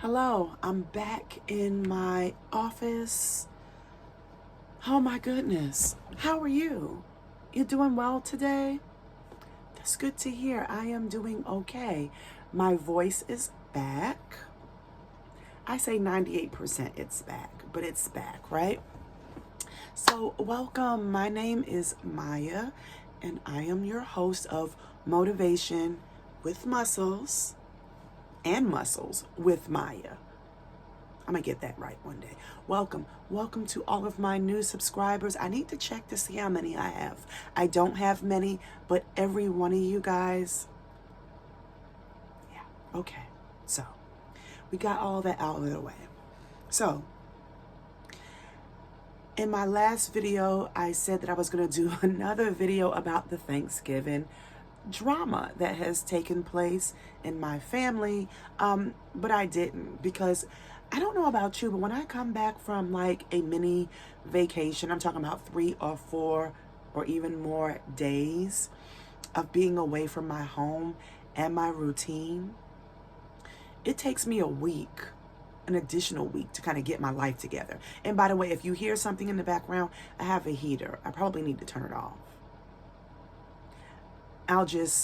Hello, I'm back in my office. Oh my goodness. How are you? You doing well today? That's good to hear. I am doing okay. My voice is back. I say 98% it's back, but it's back, right? So, welcome. My name is Mayya, and I am your host of Motivation with Muscles and Muscles with Mayya. I'm gonna get that right one day. Welcome to all of my new subscribers. I need to check to see how many I have. I don't have many, but every one of you guys, yeah, okay. So, we got all that out of the way. So, in my last video, I said that I was gonna do another video about the Thanksgiving drama that has taken place in my family, but I didn't because I don't know about you, but when I come back from like a mini vacation, I'm talking about 3 or 4 or even more days of being away from my home and my routine, it takes me a week, an additional week to kind of get my life together. And by the way, if you hear something in the background, I have a heater. I probably need to turn it off.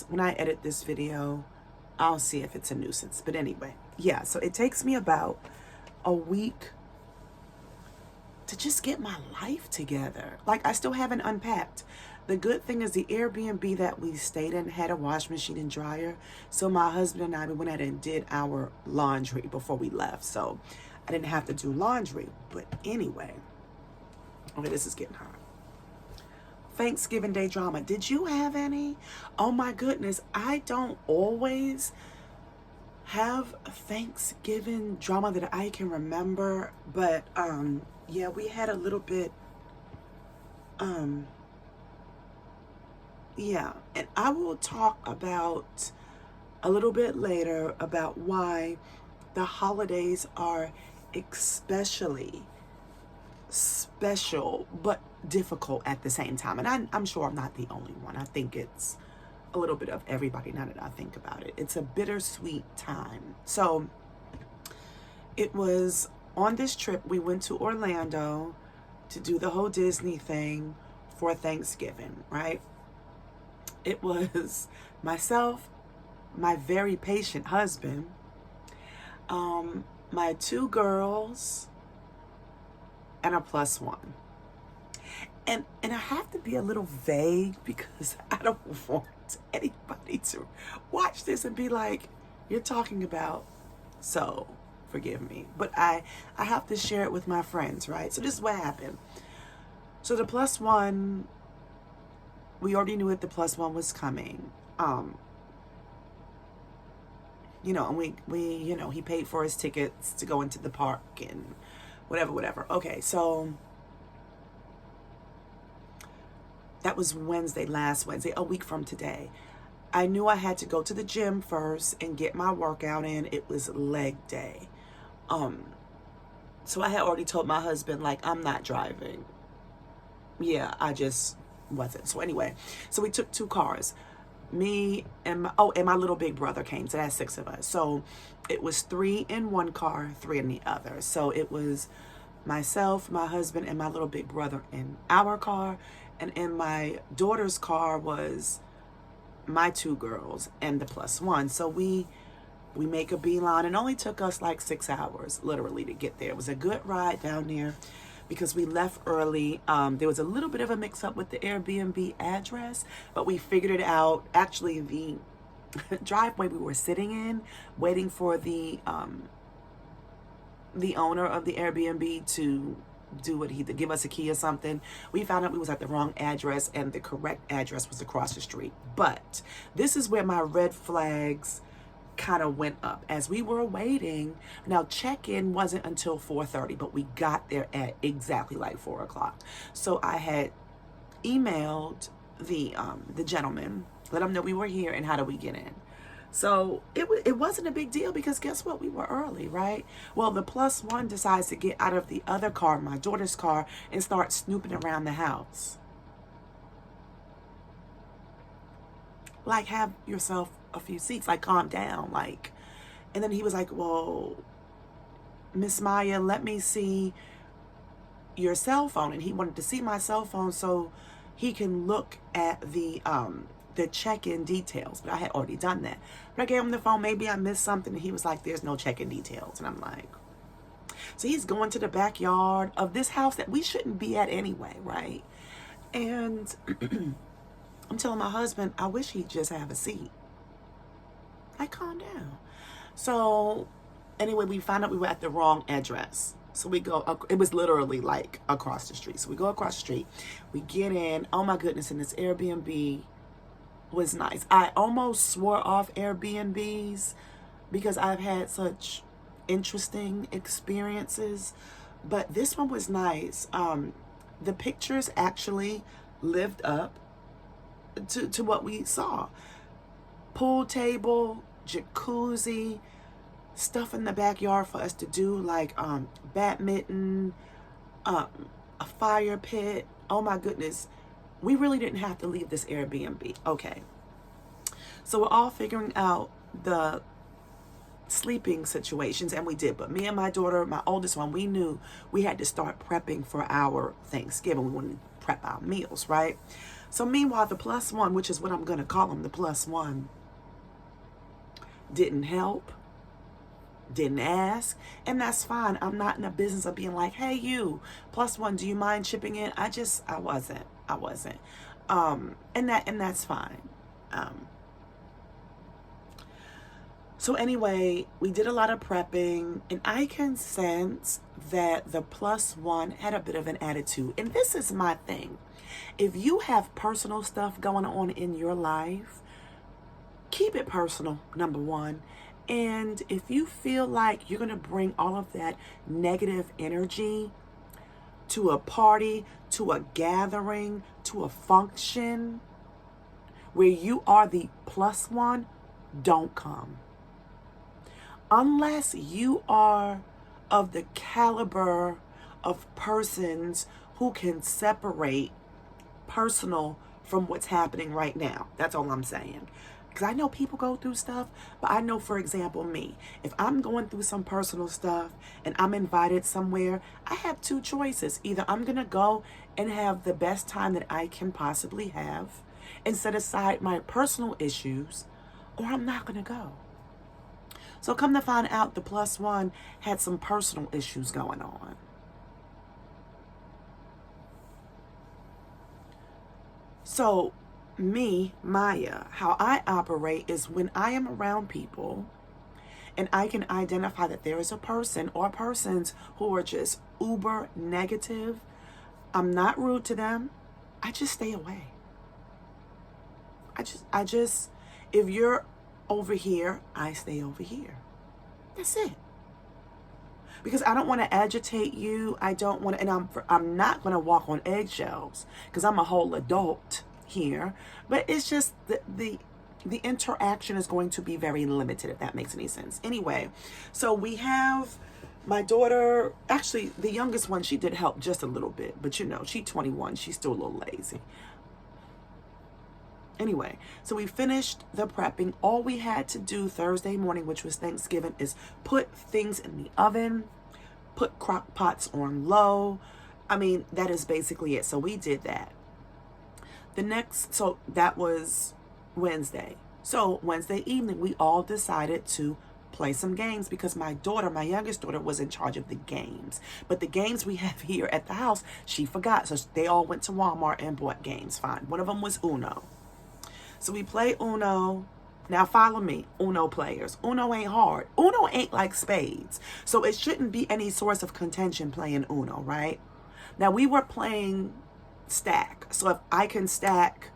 When I edit this video, I'll see if it's a nuisance. But anyway, yeah, so it takes me about a week to just get my life together. Like, I still haven't unpacked. The good thing is the Airbnb that we stayed in had a wash machine and dryer. So my husband and I, we went ahead and did our laundry before we left. So I didn't have to do laundry. But anyway, okay, this is getting hot. Thanksgiving Day drama. Did you have any? Oh my goodness. I don't always have Thanksgiving drama that I can remember, but yeah, we had a little bit yeah, and I will talk about a little bit later about why the holidays are especially special but difficult at the same time. And I'm sure I'm not the only one. I think it's a little bit of everybody now that I think about it. It's a bittersweet time. So it was on this trip, we went to Orlando to do the whole Disney thing for Thanksgiving, right? It was myself, my very patient husband, my 2 girls, and a +1. And I have to be a little vague because I don't want anybody to watch this and be like, you're talking about, so forgive me. But I have to share it with my friends, right? So this is what happened. So the +1, we already knew that the +1 was coming. And we he paid for his tickets to go into the park and whatever. Okay, so that was last Wednesday, a week from today. I knew I had to go to the gym first and get my workout in. It was leg day. So I had already told my husband, like, I'm not driving. Yeah, I just wasn't. So anyway, so we took 2 cars. Me and my little big brother came. So that's 6 of us. So it was 3 in one car, 3 in the other. So it was myself, my husband, and my little big brother in our car. And in my daughter's car was my 2 girls and the +1. So we make a beeline. It only took us like 6 hours, literally, to get there. It was a good ride down there because we left early. There was a little bit of a mix-up with the Airbnb address, but we figured it out. Actually, the driveway we were sitting in, waiting for the owner of the Airbnb to do what to give us a key or something. We found out we was at the wrong address and the correct address was across the street. But this is where my red flags kind of went up as we were waiting. Now check-in wasn't until 4:30, but we got there at exactly like 4 o'clock. So I had emailed the gentleman, let him know we were here and how do we get in. So it wasn't a big deal because guess what? We were early, right? Well, the +1 decides to get out of the other car, my daughter's car, and start snooping around the house. Like, have yourself a few seats, like calm down, like. And then he was like, well, Miss Mayya, let me see your cell phone. And he wanted to see my cell phone so he can look at the check-in details. But I had already done that. But I gave him the phone. Maybe I missed something. And he was like, there's no check-in details. And I'm like, so he's going to the backyard of this house that we shouldn't be at anyway, right? And I'm telling my husband, I wish he'd just have a seat. Like, calm down. So anyway, we found out we were at the wrong address. So we go, it was literally like across the street. So we go across the street, we get in. Oh my goodness, and this Airbnb was nice. I almost swore off Airbnbs because I've had such interesting experiences, but this one was nice. The pictures actually lived up to what we saw. Pool table, jacuzzi, stuff in the backyard for us to do, like badminton, a fire pit. Oh my goodness. We really didn't have to leave this Airbnb. Okay. So we're all figuring out the sleeping situations, and we did. But me and my daughter, my oldest one, we knew we had to start prepping for our Thanksgiving. We wanted to prep our meals, right? So meanwhile, the plus one, which is what I'm going to call him, the plus one, didn't help, didn't ask, and that's fine. I'm not in the business of being like, hey, you plus one, do you mind chipping in? I wasn't. And that's fine. So anyway, we did a lot of prepping, and I can sense that the plus one had a bit of an attitude. And this is my thing. If you have personal stuff going on in your life, keep it personal, number one. And if you feel like you're going to bring all of that negative energy to a party, to a gathering, to a function where you are the plus one, don't come. Unless you are of the caliber of persons who can separate personal from what's happening right now. That's all I'm saying. Because I know people go through stuff, but I know, for example, me, if I'm going through some personal stuff and I'm invited somewhere, I have two choices. Either I'm going to go and have the best time that I can possibly have and set aside my personal issues, or I'm not going to go. So come to find out, the plus one had some personal issues going on. So me, Mayya, how I operate is when I am around people and I can identify that there is a person or persons who are just uber negative, I'm not rude to them. I just stay away. I just, if you're over here, I stay over here. That's it. Because I don't want to agitate you. I don't want to, and I'm not going to walk on eggshells because I'm a whole adult here. But it's just the interaction is going to be very limited, if that makes any sense. Anyway, so we have my daughter, actually the youngest one, she did help just a little bit, but you know, she's 21, she's still a little lazy. Anyway, so we finished the prepping. All we had to do Thursday morning, which was Thanksgiving, is put things in the oven, put crock pots on low. I mean, that is basically it. So we did that. So that was Wednesday. So Wednesday evening, we all decided to play some games because my daughter, my youngest daughter, was in charge of the games. But the games we have here at the house, she forgot. So they all went to Walmart and bought games. Fine. One of them was Uno. So we play Uno. Now follow me, Uno players. Uno ain't hard. Uno ain't like spades. So it shouldn't be any source of contention playing Uno, right? Now we were playing stack. So if I can stack,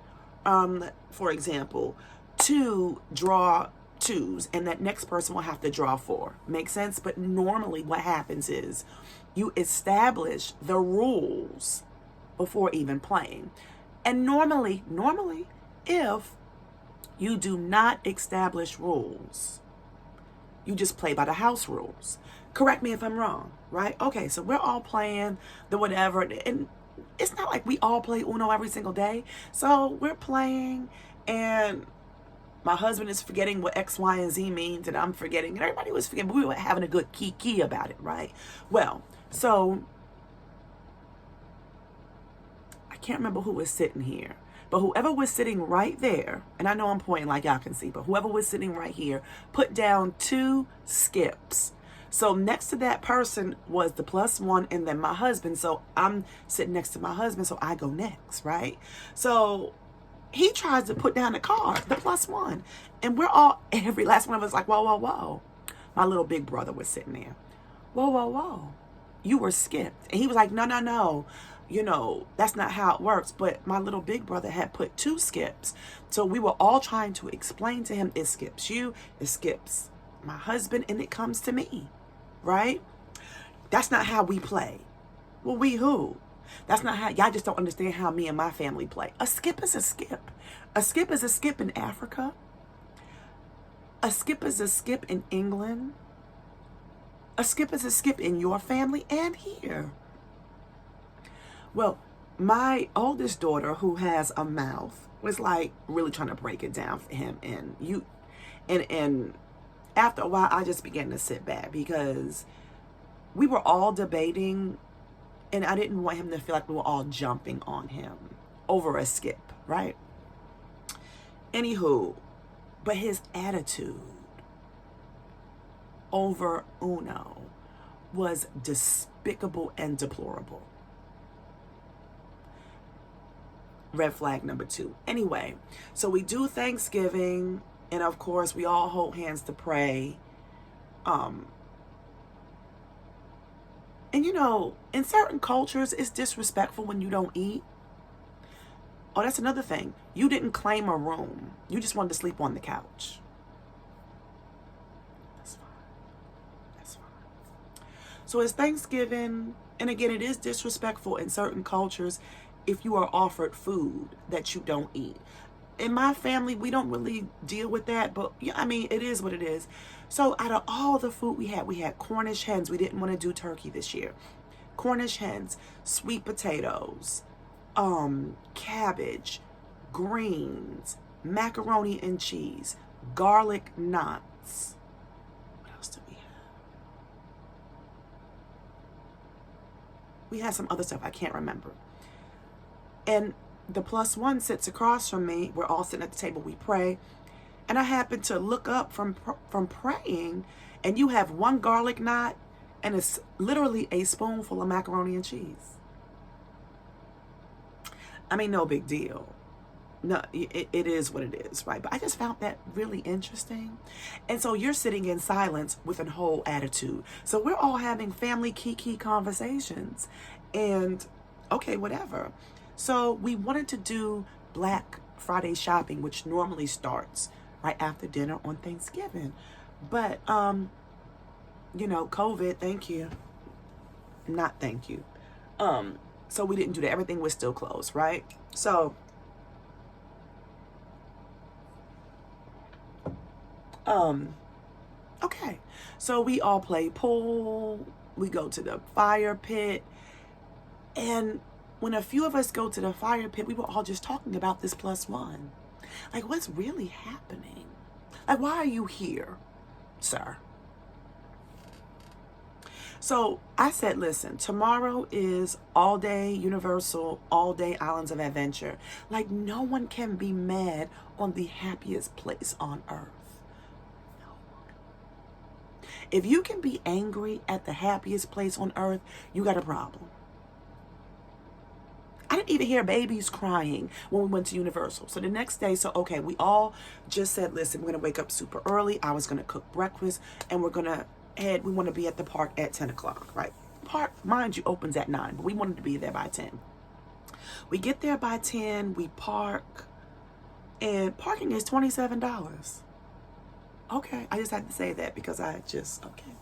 for example, 2 draw 2s, and that next person will have to draw 4. Make sense? But normally what happens is you establish the rules before even playing. And normally, if you do not establish rules, you just play by the house rules. Correct me if I'm wrong, right? Okay, so we're all playing the whatever, and it's not like we all play Uno every single day. So we're playing, and My husband is forgetting what X, Y, and Z means, and I'm forgetting, and everybody was forgetting, but we were having a good kiki about it, right? Well, so I can't remember who was sitting here, but whoever was sitting right there, and I know I'm pointing like y'all can see, but whoever was sitting right here put down 2 skips. So next to that person was the +1 and then my husband. So I'm sitting next to my husband, so I go next, right? So he tries to put down the card, the +1. And we're all, every last one of us like, whoa, whoa, whoa. My little big brother was sitting there. Whoa, whoa, whoa. You were skipped. And he was like, no, no, no. You know, that's not how it works. But my little big brother had put 2 skips. So we were all trying to explain to him, it skips you, it skips my husband, and it comes to me, right? That's not how we play. Well, we who? That's not how, y'all just don't understand how me and my family play. A skip is a skip. A skip is a skip in Africa. A skip is a skip in England. A skip is a skip in your family and here. Well, my oldest daughter, who has a mouth, was like really trying to break it down for him. And after a while, I just began to sit back because we were all debating, and I didn't want him to feel like we were all jumping on him over a skip, right? Anywho, but his attitude over Uno was despicable and deplorable. Red flag number 2. Anyway, so we do Thanksgiving, and of course we all hold hands to pray. And you know, in certain cultures, it's disrespectful when you don't eat. Oh, that's another thing. You didn't claim a room. You just wanted to sleep on the couch. That's fine. That's fine. So it's Thanksgiving, and again, it is disrespectful in certain cultures if you are offered food that you don't eat. In my family, we don't really deal with that, but yeah, I mean, it is what it is. So out of all the food we had Cornish hens. We didn't want to do turkey this year. Cornish hens, sweet potatoes, cabbage, greens, macaroni and cheese, garlic knots. What else did we have? We had some other stuff I can't remember. And the +1 sits across from me. We're all sitting at the table. We pray. And I happen to look up from praying, and you have 1 garlic knot, and it's literally a spoonful of macaroni and cheese. I mean, no big deal. No, it is what it is, right? But I just found that really interesting. And so you're sitting in silence with a whole attitude. So we're all having family kiki conversations. And okay, whatever. So we wanted to do Black Friday shopping, which normally starts right after dinner on Thanksgiving. But, you know, COVID, thank you. Not thank you. So we didn't do that. Everything was still closed, right? So, okay. So we all play pool. We go to the fire pit. And when a few of us go to the fire pit, we were all just talking about this +1. Like, what's really happening? Like, why are you here, sir? So I said, listen, tomorrow is all day Universal, all day Islands of Adventure. Like, no one can be mad on the happiest place on earth. No one. If you can be angry at the happiest place on earth, you got a problem. I didn't even hear babies crying when we went to Universal. So the next day, okay, we all just said, listen, we're going to wake up super early. I was going to cook breakfast, and we're going to head. We want to be at the park at 10 o'clock, right? Park, mind you, opens at 9, but we wanted to be there by 10. We get there by 10, we park, and parking is $27. Okay, I just had to say that because okay.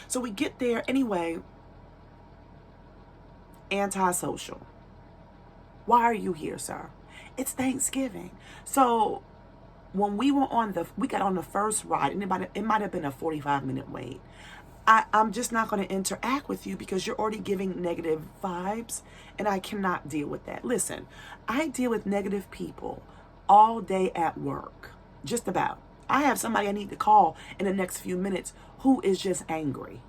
So we get there anyway, antisocial. Why are you here, sir? It's Thanksgiving. So when we got on the first ride, and it might have been a 45-minute wait. I'm just not going to interact with you because you're already giving negative vibes, and I cannot deal with that. Listen, I deal with negative people all day at work. Just about. I have somebody I need to call in the next few minutes who is just angry.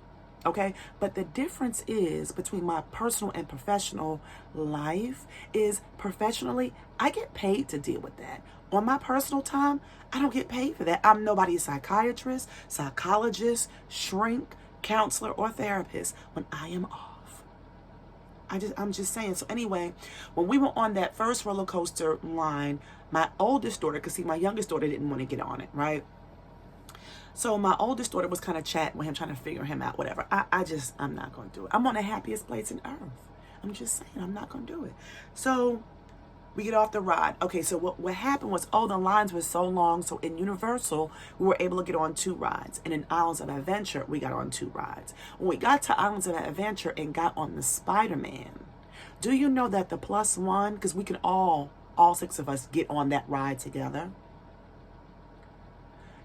Okay? But the difference is between my personal and professional life is professionally, I get paid to deal with that. On my personal time, I don't get paid for that. I'm nobody's psychiatrist, psychologist, shrink, counselor, or therapist when I am off. I'm just saying. So anyway, when we were on that first roller coaster line, my oldest daughter, because see, my youngest daughter didn't want to get on it, right? So my oldest daughter was kind of chatting with him, trying to figure him out, whatever. I'm not going to do it. I'm on the happiest place on earth. I'm just saying, I'm not going to do it. So we get off the ride. Okay, so what happened was, the lines were so long. So in Universal, we were able to get on 2 rides. And in Islands of Adventure, we got on 2 rides. When we got to Islands of Adventure and got on the Spider-Man, do you know that the +1, because we can all 6 of us get on that ride together.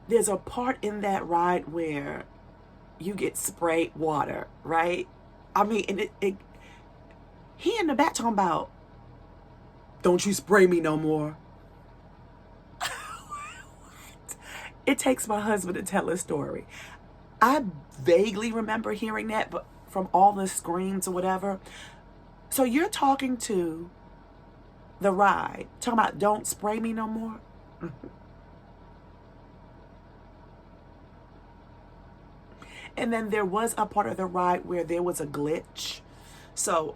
There's a part in that ride where you get sprayed water, right? I mean, and he in the back talking about, don't you spray me no more. What? It takes my husband to tell a story. I vaguely remember hearing that, but from all the screens or whatever. So you're talking to the ride, talking about don't spray me no more. And then there was a part of the ride where there was a glitch. So,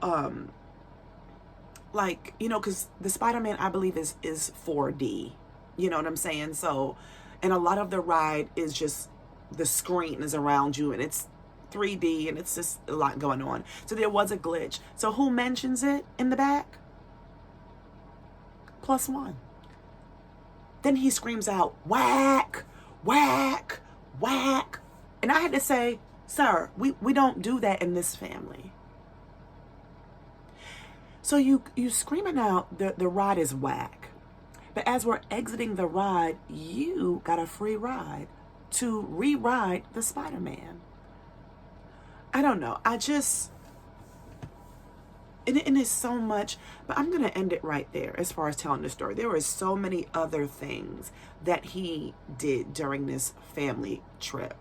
like, you know, because the Spider-Man, I believe, is 4D. You know what I'm saying? So, and a lot of the ride is just, the screen is around you and it's 3D and it's just a lot going on. So there was a glitch. So who mentions it in the back? +1. Then he screams out, whack, whack, whack. And I had to say, sir, we don't do that in this family. So you screaming out the ride is whack. But as we're exiting the ride, you got a free ride to re-ride the Spider-Man. I don't know. And it's so much, but I'm going to end it right there as far as telling the story. There were so many other things that he did during this family trip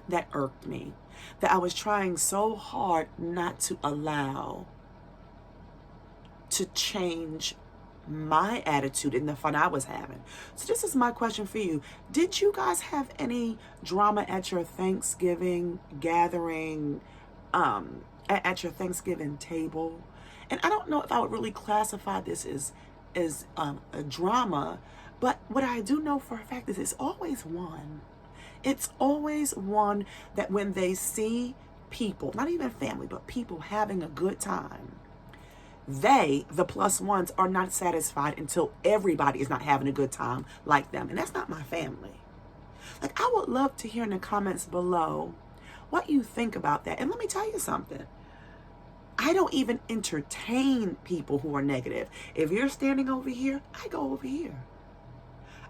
that irked me, that I was trying so hard not to allow to change my attitude and the fun I was having. So this is my question for you. Did you guys have any drama at your Thanksgiving gathering, at your Thanksgiving table? And I don't know if I would really classify this as a drama, but what I do know for a fact is it's always one. It's always one that when they see people, not even family, but people having a good time, they, the +1s, are not satisfied until everybody is not having a good time like them. And that's not my family. Like, I would love to hear in the comments below what you think about that. And let me tell you something. I don't even entertain people who are negative. If you're standing over here, I go over here.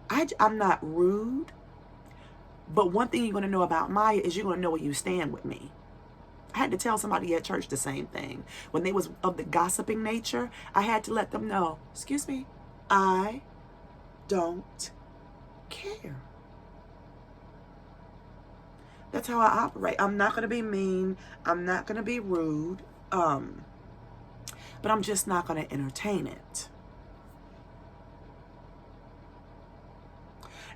I'm not rude. But one thing you're going to know about Mayya is you're going to know where you stand with me. I had to tell somebody at church the same thing. When they was of the gossiping nature, I had to let them know, excuse me, I don't care. That's how I operate. I'm not going to be mean. I'm not going to be rude. But I'm just not going to entertain it.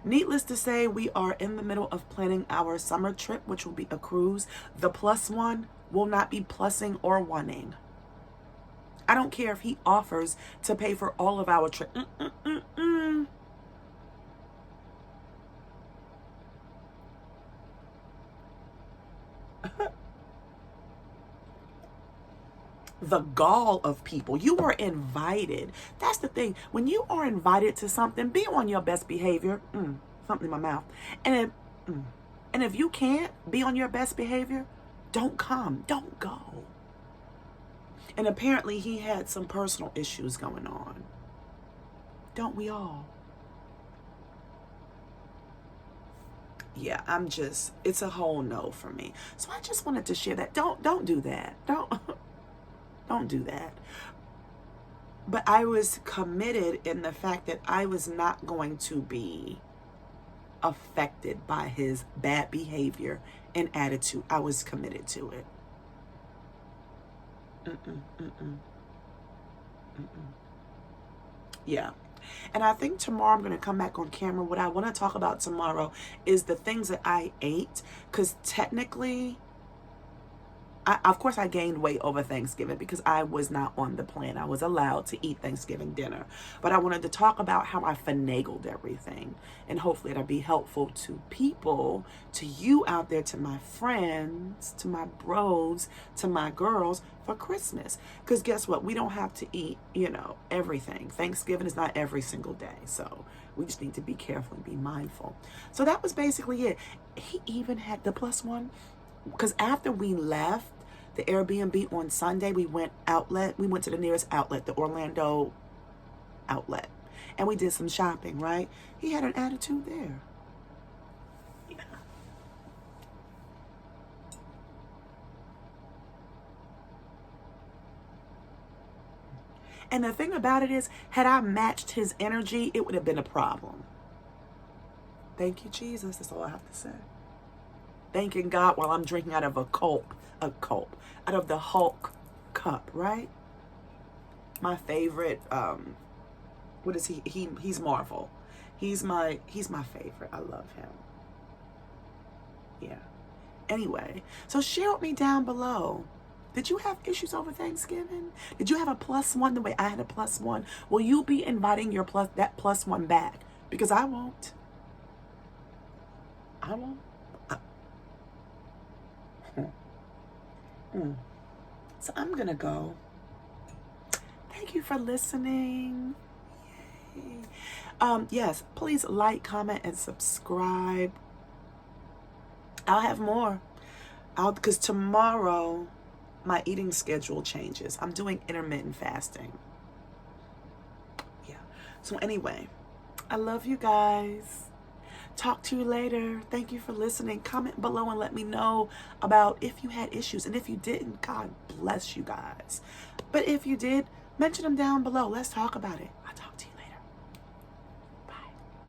Needless to say, we are in the middle of planning our summer trip, which will be a cruise. The +1 will not be plussing or oneing. I don't care if he offers to pay for all of our trip. The gall of people. You were invited. That's the thing. When you are invited to something, be on your best behavior. Something in my mouth. And if you can't be on your best behavior, don't come. Don't go. And apparently he had some personal issues going on. Don't we all? Yeah, it's a whole no for me. So I just wanted to share that. Don't do that. Don't do that. But I was committed in the fact that I was not going to be affected by his bad behavior and attitude. I was committed to it. Yeah. And I think tomorrow I'm going to come back on camera. What I want to talk about tomorrow is the things that I ate. Because technically, of course, I gained weight over Thanksgiving because I was not on the plan. I was allowed to eat Thanksgiving dinner. But I wanted to talk about how I finagled everything. And hopefully it'll be helpful to people, to you out there, to my friends, to my bros, to my girls for Christmas. Because guess what? We don't have to eat, everything. Thanksgiving is not every single day. So we just need to be careful and be mindful. So that was basically it. He even had the +1. Because after we left the Airbnb on Sunday, we went to the nearest outlet, the Orlando outlet. And we did some shopping, right? He had an attitude there. Yeah. And the thing about it is, had I matched his energy, it would have been a problem. Thank you, Jesus. That's all I have to say. Thanking God while I'm drinking out of out of the Hulk cup, right? My favorite, what is he? He's Marvel. He's my favorite. I love him. Yeah. Anyway, so share with me down below. Did you have issues over Thanksgiving? Did you have a +1 the way I had a +1? Will you be inviting that +1 back? Because I won't. I won't. So I'm gonna go. Thank you for listening. Yay. Yes, please like, comment, and subscribe. I'll have more. Because tomorrow my eating schedule changes. I'm doing intermittent fasting. Yeah. So anyway, I love you guys. Talk to you later. Thank you for listening. Comment below and let me know about if you had issues. And if you didn't, God bless you guys. But if you did, mention them down below. Let's talk about it. I'll talk to you.